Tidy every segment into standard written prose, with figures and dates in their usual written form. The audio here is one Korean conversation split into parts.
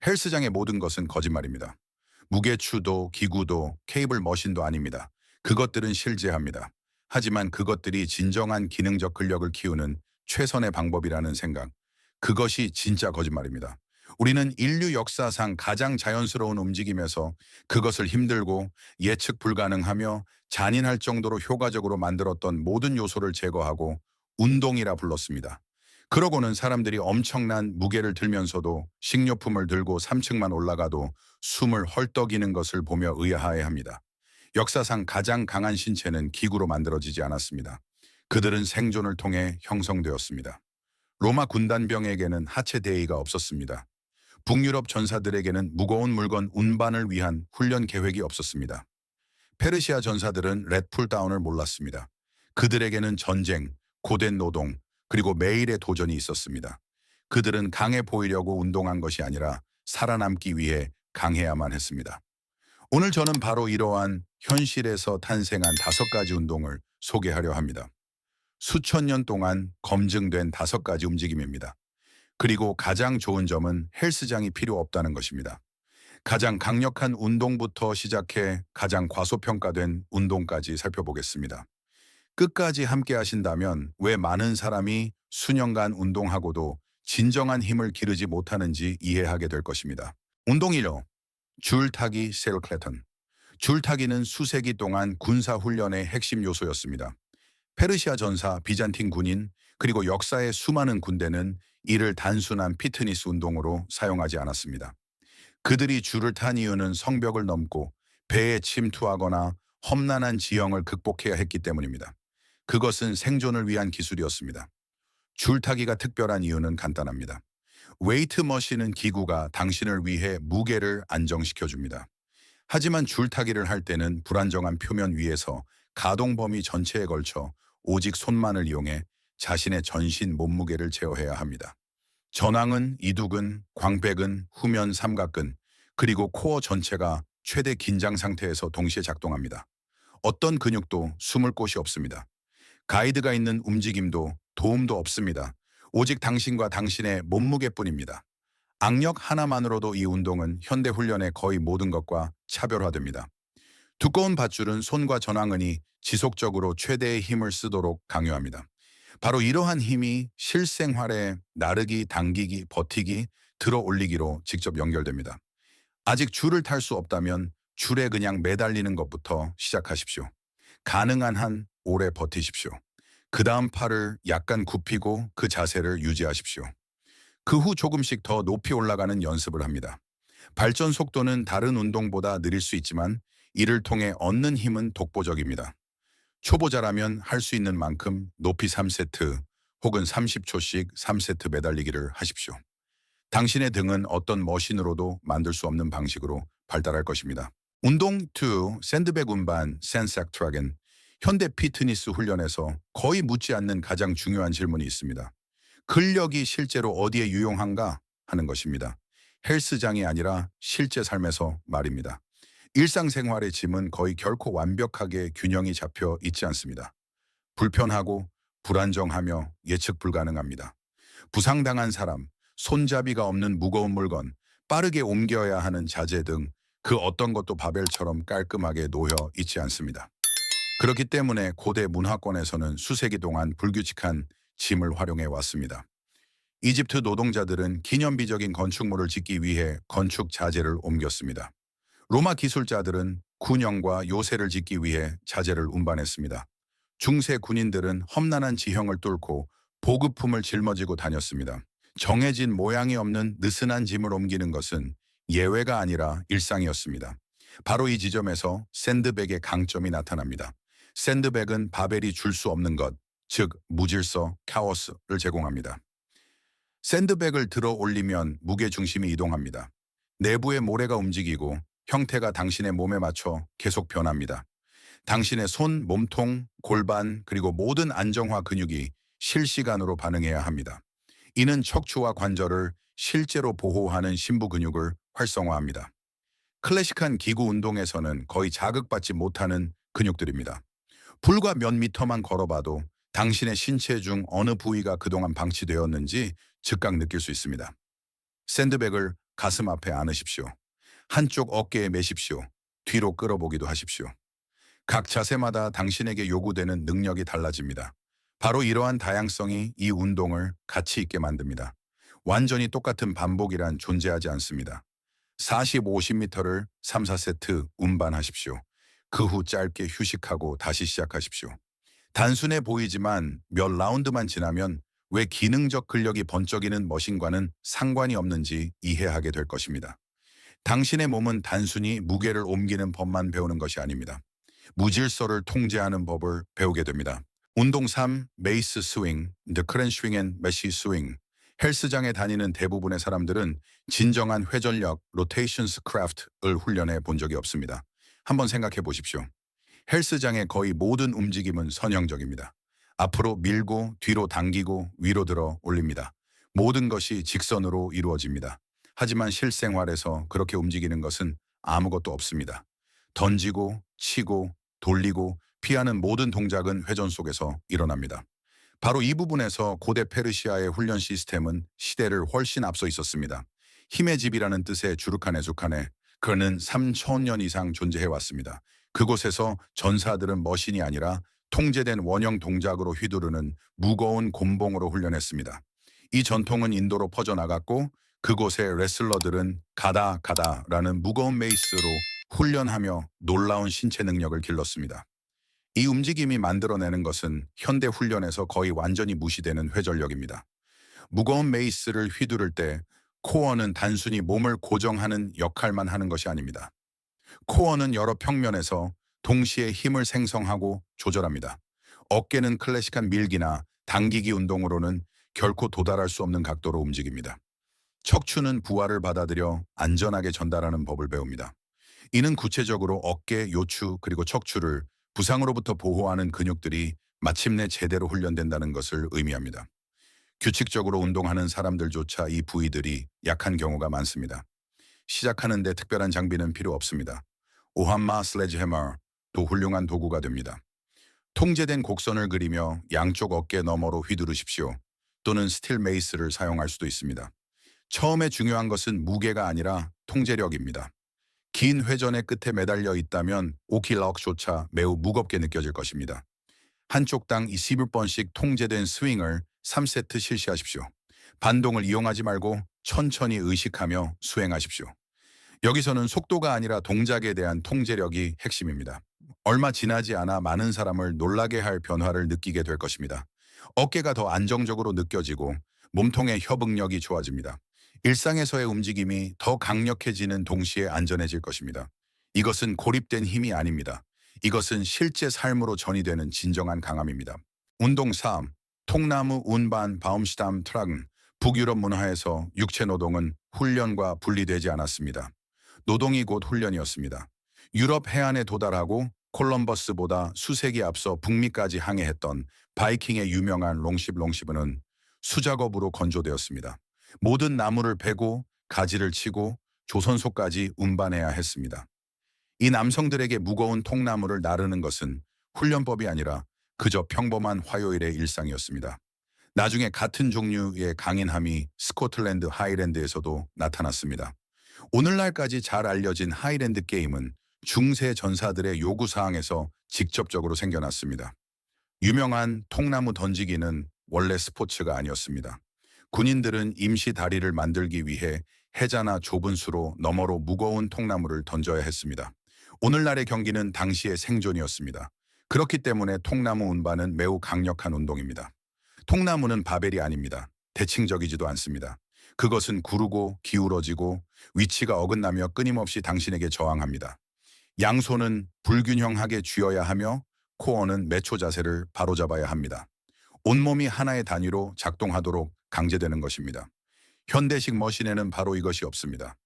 헬스장의 모든 것은 거짓말입니다. 무게추도, 기구도, 케이블 머신도 아닙니다. 그것들은 실제합니다. 하지만 그것들이 진정한 기능적 근력을 키우는 최선의 방법이라는 생각, 그것이 진짜 거짓말입니다. 우리는 인류 역사상 가장 자연스러운 움직임에서 그것을 힘들고 예측 불가능하며 잔인할 정도로 효과적으로 만들었던 모든 요소를 제거하고 운동이라 불렀습니다. 그러고는 사람들이 엄청난 무게를 들면서도 식료품을 들고 3층만 올라가도 숨을 헐떡이는 것을 보며 의아해합니다. 역사상 가장 강한 신체는 기구로 만들어지지 않았습니다. 그들은 생존을 통해 형성되었습니다. 로마 군단병에게는 하체 대의가 없었습니다. 북유럽 전사들에게는 무거운 물건 운반을 위한 훈련 계획이 없었습니다. 페르시아 전사들은 렛풀다운을 몰랐습니다. 그들에게는 전쟁, 고된 노동, 그리고 매일의 도전이 있었습니다. 그들은 강해 보이려고 운동한 것이 아니라 살아남기 위해 강해야만 했습니다. 오늘 저는 바로 이러한 현실에서 탄생한 5가지 운동을 소개하려 합니다. 수천 년 동안 검증된 5가지 움직임입니다. 그리고 가장 좋은 점은 헬스장이 필요 없다는 것입니다. 가장 강력한 운동부터 시작해 가장 과소평가된 운동까지 살펴보겠습니다. 끝까지 함께 하신다면 왜 많은 사람이 수년간 운동하고도 진정한 힘을 기르지 못하는지 이해하게 될 것입니다. 운동 1호, 줄타기 셀클레턴. 줄타기는 수세기 동안 군사훈련의 핵심 요소였습니다. 페르시아 전사, 비잔틴 군인, 그리고 역사의 수많은 군대는 이를 단순한 피트니스 운동으로 사용하지 않았습니다. 그들이 줄을 탄 이유는 성벽을 넘고 배에 침투하거나 험난한 지형을 극복해야 했기 때문입니다. 그것은 생존을 위한 기술이었습니다. 줄타기가 특별한 이유는 간단합니다. 웨이트 머신은 기구가 당신을 위해 무게를 안정시켜줍니다. 하지만 줄타기를 할 때는 불안정한 표면 위에서 가동 범위 전체에 걸쳐 오직 손만을 이용해 자신의 전신 몸무게를 제어해야 합니다. 전왕은, 이두근, 광배근, 후면 삼각근, 그리고 코어 전체가 최대 긴장 상태에서 동시에 작동합니다. 어떤 근육도 숨을 곳이 없습니다. 가이드가 있는 움직임도 도움도 없습니다. 오직 당신과 당신의 몸무게뿐입니다. 악력 하나만으로도 이 운동은 현대 훈련의 거의 모든 것과 차별화됩니다. 두꺼운 밧줄은 손과 전완근이 지속적으로 최대의 힘을 쓰도록 강요합니다. 바로 이러한 힘이 실생활에 나르기, 당기기, 버티기, 들어 올리기로 직접 연결됩니다. 아직 줄을 탈 수 없다면 줄에 그냥 매달리는 것부터 시작하십시오. 가능한 한 오래 버티십시오. 그 다음 팔을 약간 굽히고 그 자세를 유지하십시오. 그 후 조금씩 더 높이 올라가는 연습을 합니다. 발전 속도는 다른 운동보다 느릴 수 있지만 이를 통해 얻는 힘은 독보적입니다. 초보자라면 할 수 있는 만큼 높이 3세트 혹은 30초씩 3세트 매달리기를 하십시오. 당신의 등은 어떤 머신으로도 만들 수 없는 방식으로 발달할 것입니다. 운동 2, 샌드백 운반, 샌삭 트랙은 현대 피트니스 훈련에서 거의 묻지 않는 가장 중요한 질문이 있습니다. 근력이 실제로 어디에 유용한가 하는 것입니다. 헬스장이 아니라 실제 삶에서 말입니다. 일상생활의 짐은 거의 결코 완벽하게 균형이 잡혀 있지 않습니다. 불편하고 불안정하며 예측 불가능합니다. 부상당한 사람, 손잡이가 없는 무거운 물건, 빠르게 옮겨야 하는 자재 등 그 어떤 것도 바벨처럼 깔끔하게 놓여 있지 않습니다. 그렇기 때문에 고대 문화권에서는 수세기 동안 불규칙한 짐을 활용해 왔습니다. 이집트 노동자들은 기념비적인 건축물을 짓기 위해 건축 자재를 옮겼습니다. 로마 기술자들은 군영과 요새를 짓기 위해 자재를 운반했습니다. 중세 군인들은 험난한 지형을 뚫고 보급품을 짊어지고 다녔습니다. 정해진 모양이 없는 느슨한 짐을 옮기는 것은 예외가 아니라 일상이었습니다. 바로 이 지점에서 샌드백의 강점이 나타납니다. 샌드백은 바벨이 줄 수 없는 것, 즉 무질서, 카오스를 제공합니다. 샌드백을 들어 올리면 무게 중심이 이동합니다. 내부의 모래가 움직이고 형태가 당신의 몸에 맞춰 계속 변합니다. 당신의 손, 몸통, 골반, 그리고 모든 안정화 근육이 실시간으로 반응해야 합니다. 이는 척추와 관절을 실제로 보호하는 심부 근육을 활성화합니다. 클래식한 기구 운동에서는 거의 자극받지 못하는 근육들입니다. 불과 몇 미터만 걸어봐도 당신의 신체 중 어느 부위가 그동안 방치되었는지 즉각 느낄 수 있습니다. 샌드백을 가슴 앞에 안으십시오. 한쪽 어깨에 매십시오. 뒤로 끌어보기도 하십시오. 각 자세마다 당신에게 요구되는 능력이 달라집니다. 바로 이러한 다양성이 이 운동을 가치 있게 만듭니다. 완전히 똑같은 반복이란 존재하지 않습니다. 40, 50m를 3, 4세트 운반하십시오. 그 후 짧게 휴식하고 다시 시작하십시오. 단순해 보이지만 몇 라운드만 지나면 왜 기능적 근력이 번쩍이는 머신과는 상관이 없는지 이해하게 될 것입니다. 당신의 몸은 단순히 무게를 옮기는 법만 배우는 것이 아닙니다. 무질서를 통제하는 법을 배우게 됩니다. 운동 3, 메이스 스윙, The Crane Swing and Meshi Swing. 헬스장에 다니는 대부분의 사람들은 진정한 회전력, 로테이션스 크래프트를 훈련해 본 적이 없습니다. 한번 생각해 보십시오. 헬스장의 거의 모든 움직임은 선형적입니다. 앞으로 밀고 뒤로 당기고 위로 들어 올립니다. 모든 것이 직선으로 이루어집니다. 하지만 실생활에서 그렇게 움직이는 것은 아무것도 없습니다. 던지고 치고 돌리고 피하는 모든 동작은 회전 속에서 일어납니다. 바로 이 부분에서 고대 페르시아의 훈련 시스템은 시대를 훨씬 앞서 있었습니다. 힘의 집이라는 뜻의 주르카네 주카네, 그는 3,000년 이상 존재해 왔습니다. 그곳에서 전사들은 머신이 아니라 통제된 원형 동작으로 휘두르는 무거운 곤봉으로 훈련했습니다. 이 전통은 인도로 퍼져나갔고 그곳의 레슬러들은 가다 가다라는 무거운 메이스로 훈련하며 놀라운 신체 능력을 길렀습니다. 이 움직임이 만들어내는 것은 현대 훈련에서 거의 완전히 무시되는 회전력입니다. 무거운 메이스를 휘두를 때 코어는 단순히 몸을 고정하는 역할만 하는 것이 아닙니다. 코어는 여러 평면에서 동시에 힘을 생성하고 조절합니다. 어깨는 클래식한 밀기나 당기기 운동으로는 결코 도달할 수 없는 각도로 움직입니다. 척추는 부하를 받아들여 안전하게 전달하는 법을 배웁니다. 이는 구체적으로 어깨, 요추 그리고 척추를 부상으로부터 보호하는 근육들이 마침내 제대로 훈련된다는 것을 의미합니다. 규칙적으로 운동하는 사람들조차 이 부위들이 약한 경우가 많습니다. 시작하는데 특별한 장비는 필요 없습니다. 오한마 슬래지해머도 훌륭한 도구가 됩니다. 통제된 곡선을 그리며 양쪽 어깨 너머로 휘두르십시오. 또는 스틸 메이스를 사용할 수도 있습니다. 처음에 중요한 것은 무게가 아니라 통제력입니다. 긴 회전의 끝에 매달려 있다면 5킬럭조차 매우 무겁게 느껴질 것입니다. 한쪽당 20번씩 통제된 스윙을 3세트 실시하십시오. 반동을 이용하지 말고 천천히 의식하며 수행하십시오. 여기서는 속도가 아니라 동작에 대한 통제력이 핵심입니다. 얼마 지나지 않아 많은 사람을 놀라게 할 변화를 느끼게 될 것입니다. 어깨가 더 안정적으로 느껴지고 몸통의 협응력이 좋아집니다. 일상에서의 움직임이 더 강력해지는 동시에 안전해질 것입니다. 이것은 고립된 힘이 아닙니다. 이것은 실제 삶으로 전이되는 진정한 강함입니다. 운동 3. 통나무 운반 바움슈탐 트라근. 북유럽 문화에서 육체 노동은 훈련과 분리되지 않았습니다. 노동이 곧 훈련이었습니다. 유럽 해안에 도달하고 콜럼버스보다 수세기 앞서 북미까지 항해했던 바이킹의 유명한 롱십은 수작업으로 건조되었습니다. 모든 나무를 베고 가지를 치고 조선소까지 운반해야 했습니다. 이 남성들에게 무거운 통나무를 나르는 것은 훈련법이 아니라 그저 평범한 화요일의 일상이었습니다. 나중에 같은 종류의 강인함이 스코틀랜드 하이랜드에서도 나타났습니다. 오늘날까지 잘 알려진 하이랜드 게임은 중세 전사들의 요구사항에서 직접적으로 생겨났습니다. 유명한 통나무 던지기는 원래 스포츠가 아니었습니다. 군인들은 임시 다리를 만들기 위해 해자나 좁은 수로 너머로 무거운 통나무를 던져야 했습니다. 오늘날의 경기는 당시의 생존이었습니다. 그렇기 때문에 통나무 운반은 매우 강력한 운동입니다. 통나무는 바벨이 아닙니다. 대칭적이지도 않습니다. 그것은 구르고 기울어지고 위치가 어긋나며 끊임없이 당신에게 저항합니다. 양손은 불균형하게 쥐어야 하며 코어는 매초 자세를 바로잡아야 합니다. 온몸이 하나의 단위로 작동하도록 강제되는 것입니다. 현대식 머신에는 바로 이것이 없습니다.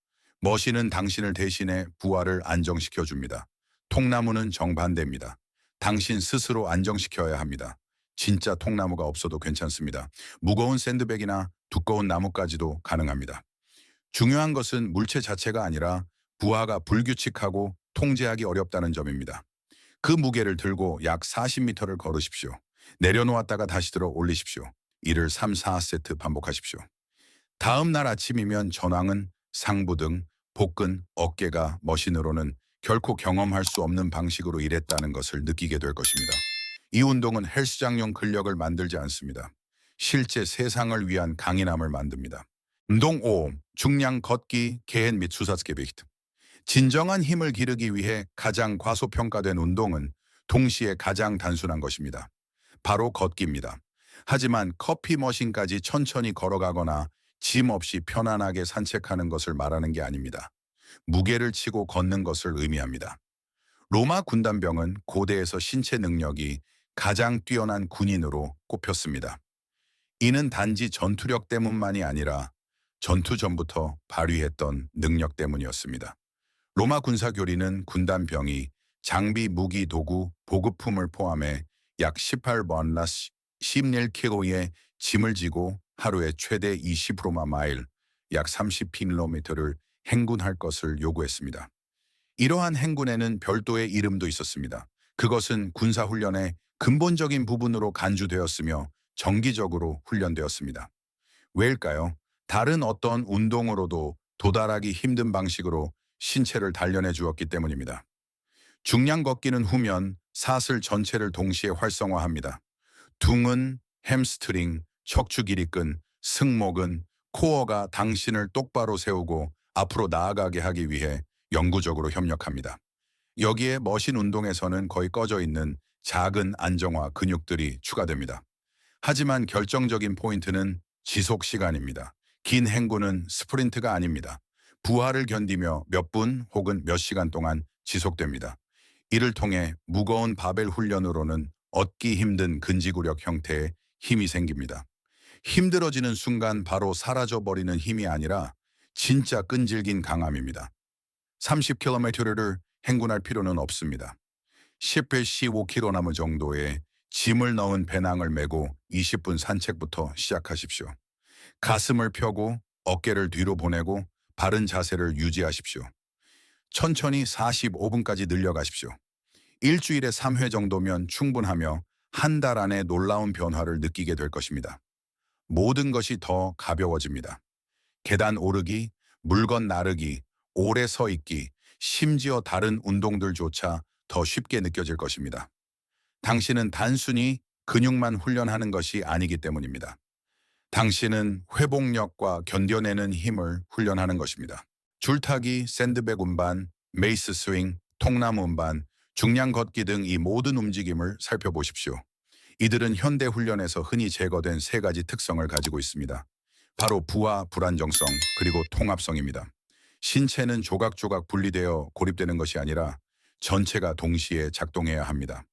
머신은 당신을 대신해 부하를 안정시켜 줍니다. 통나무는 정반대입니다. 당신 스스로 안정시켜야 합니다. 진짜 통나무가 없어도 괜찮습니다. 무거운 샌드백이나 두꺼운 나무까지도 가능합니다. 중요한 것은 물체 자체가 아니라 부하가 불규칙하고 통제하기 어렵다는 점입니다. 그 무게를 들고 약 40m를 걸으십시오. 내려놓았다가 다시 들어 올리십시오. 이를 3, 4세트 반복하십시오. 다음 날 아침이면 전황은 상부 등 복근, 어깨가 머신으로는 결코 경험할 수 없는 방식으로 일했다는 것을 느끼게 될 것입니다. 이 운동은 헬스장용 근력을 만들지 않습니다. 실제 세상을 위한 강인함을 만듭니다. 운동 5. 중량 걷기, 개인 및 수사스케비히트. 진정한 힘을 기르기 위해 가장 과소평가된 운동은 동시에 가장 단순한 것입니다. 바로 걷기입니다. 하지만 커피 머신까지 천천히 걸어가거나 짐 없이 편안하게 산책하는 것을 말하는 게 아닙니다. 무게를 치고 걷는 것을 의미합니다. 로마 군단병은 고대에서 신체 능력이 가장 뛰어난 군인으로 꼽혔습니다. 이는 단지 전투력 때문만이 아니라 전투 전부터 발휘했던 능력 때문이었습니다. 로마 군사교리는 군단병이 장비, 무기, 도구, 보급품을 포함해 약 18번 11kg의 짐을 지고 하루에 최대 20만 마일, 약 30km를 행군할 것을 요구했습니다. 이러한 행군에는 별도의 이름도 있었습니다. 그것은 군사훈련의 근본적인 부분으로 간주되었으며 정기적으로 훈련되었습니다. 왜일까요? 다른 어떤 운동으로도 도달하기 힘든 방식으로 신체를 단련해 주었기 때문입니다. 중량 걷기는 후면, 사슬 전체를 동시에 활성화합니다. 둥은 햄스트링, 척추 길이근, 승모근, 코어가 당신을 똑바로 세우고 앞으로 나아가게 하기 위해 영구적으로 협력합니다. 여기에 머신 운동에서는 거의 꺼져 있는 작은 안정화 근육들이 추가됩니다. 하지만 결정적인 포인트는 지속 시간입니다. 긴 행군은 스프린트가 아닙니다. 부하를 견디며 몇 분 혹은 몇 시간 동안 지속됩니다. 이를 통해 무거운 바벨 훈련으로는 얻기 힘든 근지구력 형태의 힘이 생깁니다. 힘들어지는 순간 바로 사라져버리는 힘이 아니라 진짜 끈질긴 강함입니다. 30km를 행군할 필요는 없습니다. 10에 15km 남은 정도의 짐을 넣은 배낭을 메고 20분 산책부터 시작하십시오. 가슴을 펴고 어깨를 뒤로 보내고 바른 자세를 유지하십시오. 천천히 45분까지 늘려가십시오. 일주일에 3회 정도면 충분하며 한 달 안에 놀라운 변화를 느끼게 될 것입니다. 모든 것이 더 가벼워집니다. 계단 오르기, 물건 나르기, 오래 서 있기, 심지어 다른 운동들조차 더 쉽게 느껴질 것입니다. 당신은 단순히 근육만 훈련하는 것이 아니기 때문입니다. 당신은 회복력과 견뎌내는 힘을 훈련하는 것입니다. 줄타기, 샌드백 운반, 메이스 스윙, 통나무 운반, 중량 걷기 등 이 모든 움직임을 살펴보십시오. 이들은 현대 훈련에서 흔히 제거된 세 가지 특성을 가지고 있습니다. 바로 부하, 불안정성, 그리고 통합성입니다. 신체는 조각조각 분리되어 고립되는 것이 아니라 전체가 동시에 작동해야 합니다.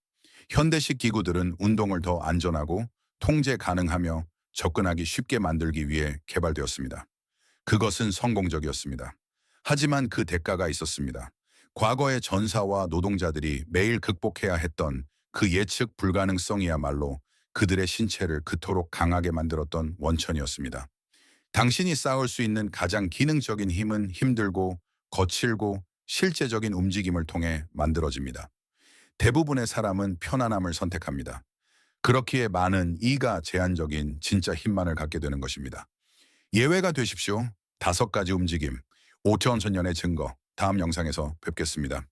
현대식 기구들은 운동을 더 안전하고 통제 가능하며 접근하기 쉽게 만들기 위해 개발되었습니다. 그것은 성공적이었습니다. 하지만 그 대가가 있었습니다. 과거의 전사와 노동자들이 매일 극복해야 했던 그 예측 불가능성이야말로 그들의 신체를 그토록 강하게 만들었던 원천이었습니다. 당신이 쌓을 수 있는 가장 기능적인 힘은 힘들고 거칠고 실제적인 움직임을 통해 만들어집니다. 대부분의 사람은 편안함을 선택합니다. 그렇기에 많은 이가 제한적인 진짜 힘만을 갖게 되는 것입니다. 예외가 되십시오. 5가지 움직임, 5천 전년의 증거. 다음 영상에서 뵙겠습니다.